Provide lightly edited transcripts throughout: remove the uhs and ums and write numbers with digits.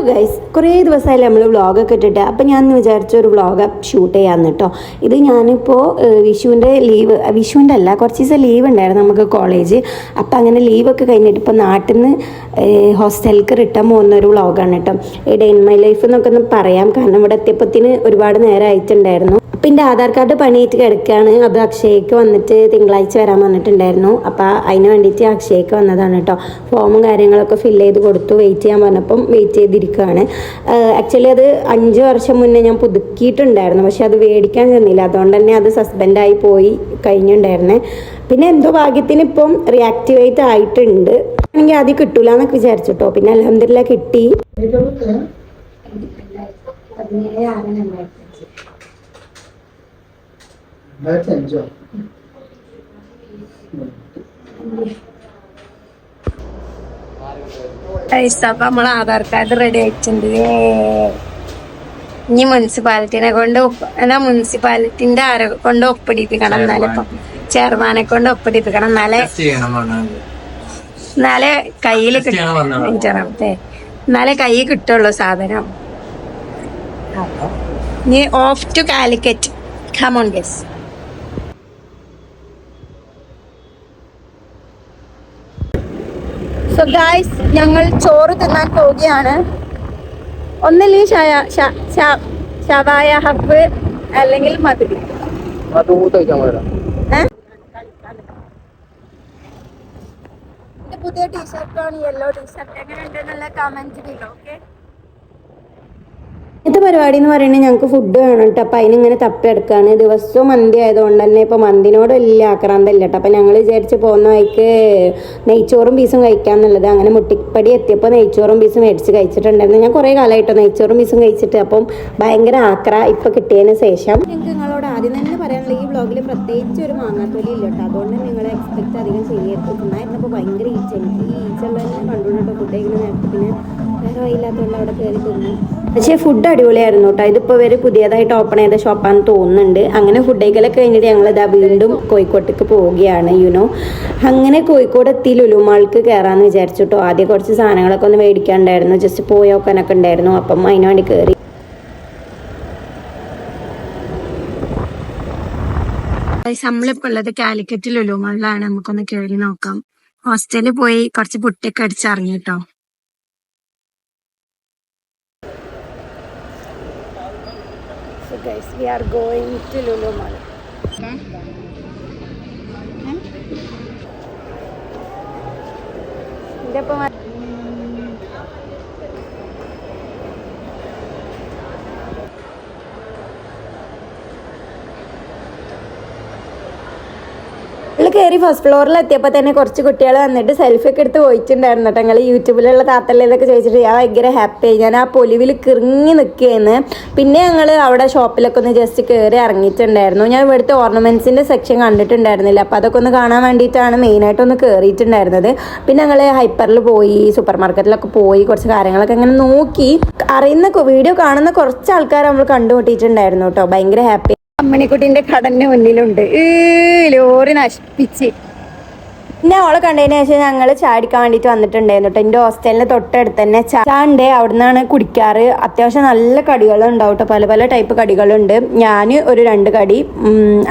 Guys, കുറേ ദിവസമായാലും നമ്മൾ വ്ളോഗൊക്കെ ഇട്ടിട്ട് അപ്പം ഞാൻ വിചാരിച്ച ഒരു വ്ളോഗ് ഷൂട്ട് ചെയ്യാമെന്ന് കേട്ടോ. ഇത് ഞാനിപ്പോൾ വിഷുവിൻ്റെ അല്ല, കുറച്ച് ദിവസം ലീവ് ഉണ്ടായിരുന്നു നമുക്ക് കോളേജ്. അപ്പം അങ്ങനെ ലീവൊക്കെ കഴിഞ്ഞിട്ട് ഇപ്പോൾ നാട്ടിൽ നിന്ന് ഹോസ്റ്റലിലേക്ക് റിട്ടേൺ പോകുന്ന ഒരു വ്ളോഗാണ് കേട്ടോ. ഡേ ഇൻ മൈ ലൈഫ് എന്നൊക്കെ ഒന്ന് പറയാം, കാരണം ഇവിടെ എത്തിയപ്പത്തിന് ഒരുപാട് നേരം ആയിട്ടുണ്ടായിരുന്നു. അപ്പം എൻ്റെ ആധാർ കാർഡ് പണിയിട്ട് കിടക്കുകയാണ്. അത് അക്ഷയക്ക് വന്നിട്ട് തിങ്കളാഴ്ച വരാൻ പറഞ്ഞിട്ടുണ്ടായിരുന്നു. അപ്പോൾ അതിന് വേണ്ടിയിട്ട് അക്ഷയക്ക് വന്നതാണ് കേട്ടോ. ഫോമും കാര്യങ്ങളൊക്കെ ഫില്ല് ചെയ്ത് കൊടുത്തു. വെയിറ്റ് ചെയ്യാൻ പറഞ്ഞപ്പം വെയിറ്റ് ചെയ്തിരിക്കുകയാണ്. ആക്ച്വലി അത് 5 വർഷം മുന്നേ ഞാൻ പുതുക്കിയിട്ടുണ്ടായിരുന്നു, പക്ഷെ അത് മേടിക്കാൻ ചെന്നില്ല. അതുകൊണ്ട് തന്നെ അത് സസ്പെൻഡായി പോയി കഴിഞ്ഞിട്ടുണ്ടായിരുന്നേ. പിന്നെ എന്തോ ഭാഗ്യത്തിന് ഇപ്പം റിയാക്ടിവേറ്റ് ആയിട്ടുണ്ട്. ആണെങ്കിൽ ആദ്യം കിട്ടൂല എന്നൊക്കെ വിചാരിച്ചിട്ടോ. പിന്നെ അൽഹംദുലില്ലാ കിട്ടി. അപ്പൊ നമ്മളെ ആധാർ കാർഡ് റെഡി ആയിട്ടുണ്ട്. ഇനി മുനിസിപ്പാലിറ്റിനെ കൊണ്ട് മുനിസിപ്പാലിറ്റിന്റെ ആരെ കൊണ്ട് ഒപ്പിടിപ്പിക്കണം. എന്നാലും ഇപ്പൊ ചെയർമാനെ കൊണ്ട് ഒപ്പിടിപ്പിക്കണം. എന്നാലേ കയ്യിൽ എന്നാലേ കൈ കിട്ടുള്ളൂ സാധനം. ഇനി of two Calicut. Come on, guys. So guys, ഞങ്ങൾ ചോറ് തിന്നാൻ പോവുകയാണ്. ഒന്നല്ലെങ്കിൽ ഷവായ ഹബ്ബ് അല്ലെങ്കിൽ മധുരി. പുതിയ ടീഷർട്ടാണ്, യെല്ലോ ടീഷർട്ട്. എങ്ങനെയുണ്ടെന്നുള്ള കമന്റ് ചെയ്യണം. ഓക്കെ, ഇന്നത്തെ പരിപാടി എന്ന് പറയുന്നത് ഞങ്ങൾക്ക് ഫുഡ് വേണം കേട്ടോ. അപ്പം അതിനിങ്ങനെ തപ്പിയെടുക്കുകയാണ്. ദിവസവും മന്തി ആയതുകൊണ്ട് തന്നെ ഇപ്പോൾ മന്തിനോട് വലിയ ആക്രാന്തമില്ല കേട്ടോ. അപ്പം ഞങ്ങൾ വിചാരിച്ച് പോകുന്ന വഴിക്ക് നെയ്ച്ചോറും പീസും കഴിക്കാമെന്നുള്ളത്. അങ്ങനെ മുട്ടിപ്പടി എത്തിയപ്പോൾ നെയ്ച്ചോറും പീസും മേടിച്ച് കഴിച്ചിട്ടുണ്ടായിരുന്നു. ഞാൻ കുറേ കാലമായിട്ടോ നെയ്ച്ചോറും പീസും കഴിച്ചിട്ട്. അപ്പം ഭയങ്കര ഇപ്പോൾ കിട്ടിയതിന് ശേഷം ഞങ്ങൾക്ക് നിങ്ങളോട് ആദ്യം തന്നെ പറയാനുള്ള, ഈ വ്ളോഗിൽ പ്രത്യേകിച്ച് ഒരു മാങ്ങാത്തൊലി ഇല്ല കേട്ടോ. അതുകൊണ്ട് നിങ്ങൾ എക്സ്പെക്റ്റ് അധികം ചെയ്യരുത്. തിന്നായിരുന്നപ്പോൾ ഭയങ്കര ഈച്ചുള്ളതിനെ കണ്ടുകൊണ്ടിട്ടോ ഫുഡ് കഴിക്കുന്ന നേരത്തെ. പിന്നെ വേറെ വഴിയില്ലാത്തതുകൊണ്ട് അവിടെ കയറി തിന്നു. പക്ഷേ ഫുഡ് അടിപൊളിയായിരുന്നു കേട്ടോ. ഇതിപ്പോൾ ഇവർ പുതിയതായിട്ട് ഓപ്പൺ ചെയ്ത ഷോപ്പാന്ന് തോന്നുന്നുണ്ട്. അങ്ങനെ ഫുഡ് കഴിക്കലൊക്കെ കഴിഞ്ഞിട്ട് ഞങ്ങളിതാ വീണ്ടും കോഴിക്കോട്ടേക്ക് പോവുകയാണ്. അങ്ങനെ കോഴിക്കോട് എത്തി ലുലു മാൾക്ക് കയറാമെന്ന് വിചാരിച്ചു കേട്ടോ. ആദ്യം കുറച്ച് സാധനങ്ങളൊക്കെ ഒന്ന് മേടിക്കാനുണ്ടായിരുന്നു, ജസ്റ്റ് പോയി നോക്കാനൊക്കെ ഉണ്ടായിരുന്നു. അപ്പം അതിന് വേണ്ടി കയറി. നമ്മളിപ്പോൾ ഉള്ളത് കാലിക്കറ്റ് ലുലു മാളിലാണ്. നമുക്കൊന്ന് കയറി നോക്കാം. ഹോസ്റ്റലിൽ പോയി കുറച്ച് പുട്ടൊക്കെ അടിച്ചിറങ്ങി കേട്ടോ. So guys, we are going to Lulu Mall. കയറി ഫസ്റ്റ് ഫ്ലോറിൽ എത്തിയപ്പോൾ തന്നെ കുറച്ച് കുട്ടികൾ വന്നിട്ട് സെൽഫി ഒക്കെ എടുത്ത് പോയിട്ടുണ്ടായിരുന്നു കേട്ടോ. ഞങ്ങൾ യൂട്യൂബിലുള്ള താത്തല്ലേതൊക്കെ ചോദിച്ചിട്ട് ഞാൻ ഭയങ്കര ഹാപ്പിയായി. ഞാൻ ആ പൊലിവിൽ കിറങ്ങി നിൽക്കുകയെന്ന്. പിന്നെ ഞങ്ങൾ അവിടെ ഷോപ്പിലൊക്കെ ഒന്ന് ജസ്റ്റ് കയറി ഇറങ്ങിയിട്ടുണ്ടായിരുന്നു. ഞാൻ ഇവിടുത്തെ ഓർണമെൻറ്റ്സിൻ്റെ സെക്ഷൻ കണ്ടിട്ടുണ്ടായിരുന്നില്ല. അപ്പോൾ അതൊക്കെ ഒന്ന് കാണാൻ വേണ്ടിയിട്ടാണ് മെയിനായിട്ടൊന്ന് കയറിയിട്ടുണ്ടായിരുന്നത്. പിന്നെ ഞങ്ങൾ ഹൈപ്പറിൽ പോയി, സൂപ്പർ മാർക്കറ്റിലൊക്കെ പോയി കുറച്ച് കാര്യങ്ങളൊക്കെ അങ്ങനെ നോക്കി. അറിയുന്ന വീഡിയോ കാണുന്ന കുറച്ച് ആൾക്കാർ നമ്മൾ കണ്ടുമുട്ടിയിട്ടുണ്ടായിരുന്നു കേട്ടോ. ഭയങ്കര ഹാപ്പി. അമ്മണിക്കുട്ടിന്റെ കടന്റെ മുന്നിലുണ്ട് ലോറി നശിപ്പിച്ച്. പിന്നെ അവളെ കണ്ടതിന് ശേഷം ഞങ്ങൾ ചാടിക്കാൻ വേണ്ടിയിട്ട് വന്നിട്ടുണ്ടായിരുന്നു കേട്ടോ. എൻ്റെ ഹോസ്റ്റലിന് തൊട്ടടുത്ത് തന്നെ ചാണ്ടേ, അവിടെ നിന്നാണ് കുടിക്കാറ്. അത്യാവശ്യം നല്ല കടികളുണ്ടാവും കേട്ടോ. പല പല ടൈപ്പ് കടികളുണ്ട്. ഞാൻ ഒരു 2 കടി,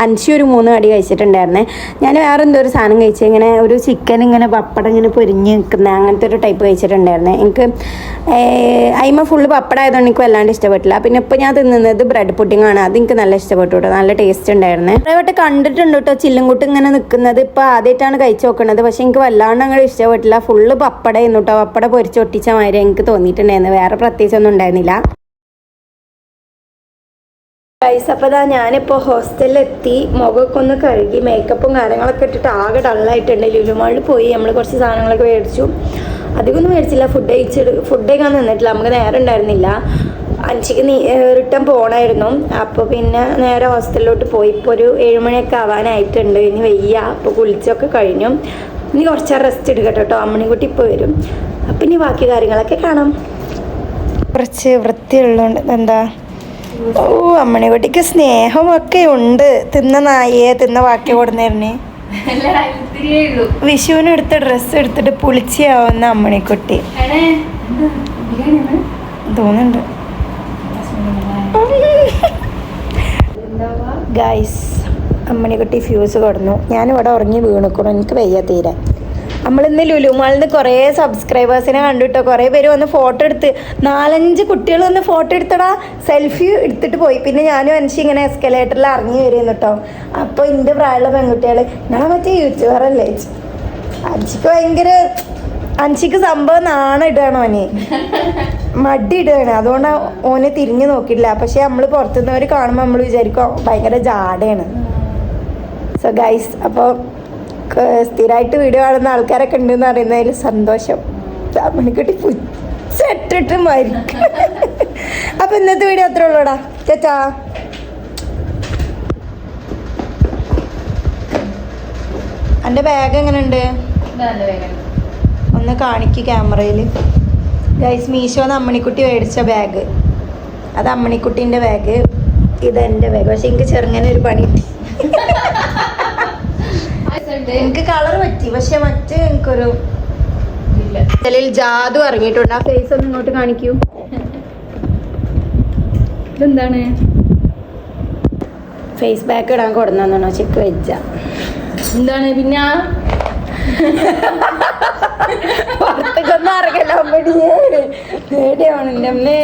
അൻഷി ഒരു 3 കടി കഴിച്ചിട്ടുണ്ടായിരുന്നേ. ഞാൻ വേറെ എന്തോ ഒരു സാധനം കഴിച്ചു. ഇങ്ങനെ ഒരു ചിക്കൻ ഇങ്ങനെ പപ്പടം ഇങ്ങനെ പൊരിഞ്ഞ് നിൽക്കുന്ന അങ്ങനത്തെ ഒരു ടൈപ്പ് കഴിച്ചിട്ടുണ്ടായിരുന്നേ. എനിക്ക് അയിമ ഫുള്ള് പപ്പടം ആയതുകൊണ്ട് എനിക്ക് വല്ലാണ്ട് ഇഷ്ടപ്പെട്ടില്ല. പിന്നെ ഇപ്പോൾ ഞാൻ തിന്നുന്നത് ബ്രെഡ് പുഡിംഗ് ആണ്. അത് എനിക്ക് നല്ല ഇഷ്ടപ്പെട്ടു കേട്ടോ. നല്ല ടേസ്റ്റ് ഉണ്ടായിരുന്നേ. കുറേ കണ്ടിട്ടുണ്ട് കേട്ടോ ചില്ലുംകുട്ടി ഇങ്ങനെ നിൽക്കുന്നത്. ഇപ്പോൾ ആദ്യമായിട്ടാണ് കഴിച്ചു നോക്കുന്നത്. പക്ഷെ എനിക്ക് വല്ലാണ്ട് അങ്ങനെ ഇഷ്ടപ്പെട്ടില്ല. ഫുള്ള് പപ്പടമായിരുന്നു കേട്ടോ. പപ്പട പൊരിച്ചൊട്ടിച്ച മാതിരി എനിക്ക് തോന്നിയിട്ടുണ്ടായിരുന്നു. വേറെ പ്രത്യേകിച്ചൊന്നും ഉണ്ടായിരുന്നില്ല. അപ്പോൾ ഞാനിപ്പോൾ ഹോസ്റ്റലിലെത്തി. മുഖമൊക്കെ ഒന്ന് കഴുകി മേക്കപ്പും കാര്യങ്ങളൊക്കെ ഇട്ടിട്ട് ആകെ ഡള്ളായിട്ടുണ്ട്. ലുലു മാളിൽ പോയി നമ്മൾ കുറച്ച് സാധനങ്ങളൊക്കെ മേടിച്ചു. അധികമൊന്നും മേടിച്ചില്ല. ഫുഡ് കഴിക്കാൻ നിന്നിട്ടില്ല, നമുക്ക് നേരം ഉണ്ടായിരുന്നില്ല. 5ക്ക് റിട്ടേൺ പോകണമായിരുന്നു. അപ്പോൾ പിന്നെ നേരെ ഹോസ്റ്റലിലോട്ട് പോയി. ഇപ്പോൾ ഒരു 7 മണിയൊക്കെ ആവാനായിട്ടുണ്ട്. ഇനി വയ്യ. അപ്പോൾ കുളിച്ചൊക്കെ കഴിഞ്ഞു. ഇനി കുറച്ച് റെസ്റ്റ് എടുക്കട്ടെ കേട്ടോ. അമ്മണിക്കുട്ടി ഇപ്പോൾ വരും. അപ്പം ഇനി ബാക്കി കാര്യങ്ങളൊക്കെ കാണാം. കുറച്ച് വൃത്തിയുള്ളതുകൊണ്ട് എന്താ, അമ്മണിക്കുട്ടിക്ക് സ്നേഹമൊക്കെ ഉണ്ട്. തിന്ന നായയെ തിന്ന ബാക്കി കൊടുന്നേരണേ. വിഷുവിന് എടുത്ത ഡ്രസ്സ് എടുത്തിട്ട് പുളിച്ചിയാവുന്ന അമ്മണിക്കുട്ടി. തോന്നുന്നുണ്ട്. ഗൈസ്, അമ്മണിക്കുട്ടി ഫ്യൂസ് കൊടുന്നു. ഞാനിവിടെ ഉറങ്ങി വീണിക്കണം, എനിക്ക് വയ്യ തീരെ. നമ്മളിന്ന് ലുലുമാളിൽ നിന്ന് കുറേ സബ്സ്ക്രൈബേഴ്സിനെ കണ്ടുട്ടോ. കുറേ പേര് വന്ന് ഫോട്ടോ എടുത്ത്, 4-5 കുട്ടികൾ വന്ന് ഫോട്ടോ എടുത്തടാ, സെൽഫി എടുത്തിട്ട് പോയി. പിന്നെ ഞാനും അൻഷി ഇങ്ങനെ എസ്കലേറ്ററിൽ ഇറങ്ങി വരുന്നു കേട്ടോ. അപ്പോൾ എൻ്റെ പ്രായമുള്ള പെൺകുട്ടികൾ, ഞാൻ മറ്റേ യൂട്യൂബറല്ലേ, അൻഷിക്ക് സംഭവം നാണം ഇടുകയാണ് ഓന്, മടി ഇടുകയാണ്. അതുകൊണ്ട് ഓനെ തിരിഞ്ഞു നോക്കിയിട്ടില്ല. പക്ഷെ നമ്മൾ പുറത്തുനിന്നവർ കാണുമ്പോൾ നമ്മൾ വിചാരിക്കും ഭയങ്കര ജാടയാണ്. സോ ഗൈസ്, അപ്പോൾ സ്ഥിരമായിട്ട് വീഡിയോ കാണുന്ന ആൾക്കാരൊക്കെ ഉണ്ടെന്ന് അറിയുന്നതിൽ സന്തോഷം. മണിക്കുട്ടി പുച്ചിട്ടിട്ട് മരിക്കും. അപ്പോൾ ഇന്നത്തെ വീഡിയോ അത്രേ ഉള്ളൂടാ. ചേച്ചാ എൻ്റെ ബാഗ് എങ്ങനെയുണ്ട്? ഒന്ന് കാണിക്ക് ക്യാമറയിൽ. ഗൈസ്, മീഷോന്ന് അമ്മണിക്കുട്ടി മേടിച്ച ബാഗ്, അത് അമ്മണിക്കുട്ടീൻ്റെ ബാഗ്, ഇതെൻ്റെ ബാഗ്. പക്ഷെ എനിക്ക് ചെറുങ്ങനെ ഒരു പണി കിട്ടി. എനിക്ക് കളർ പറ്റി, പക്ഷെ മറ്റേ എനിക്കൊരു ചിലയിൽ ജാതു ഇറങ്ങിയിട്ടുണ്ട്. ആ ഫേസ് ഒന്ന് ഇങ്ങോട്ട് കാണിക്കൂ. ഇതെന്താണ്? ഫേസ് ബാക്ക് ഇടാൻ കൊടുന്നാണോ ചെക്ക് വെച്ച? എന്താണ് പിന്നെ? പുറത്തേക്കൊന്നും അറിയില്ല, പേടിയാണ് എൻ്റെ അമ്മേ.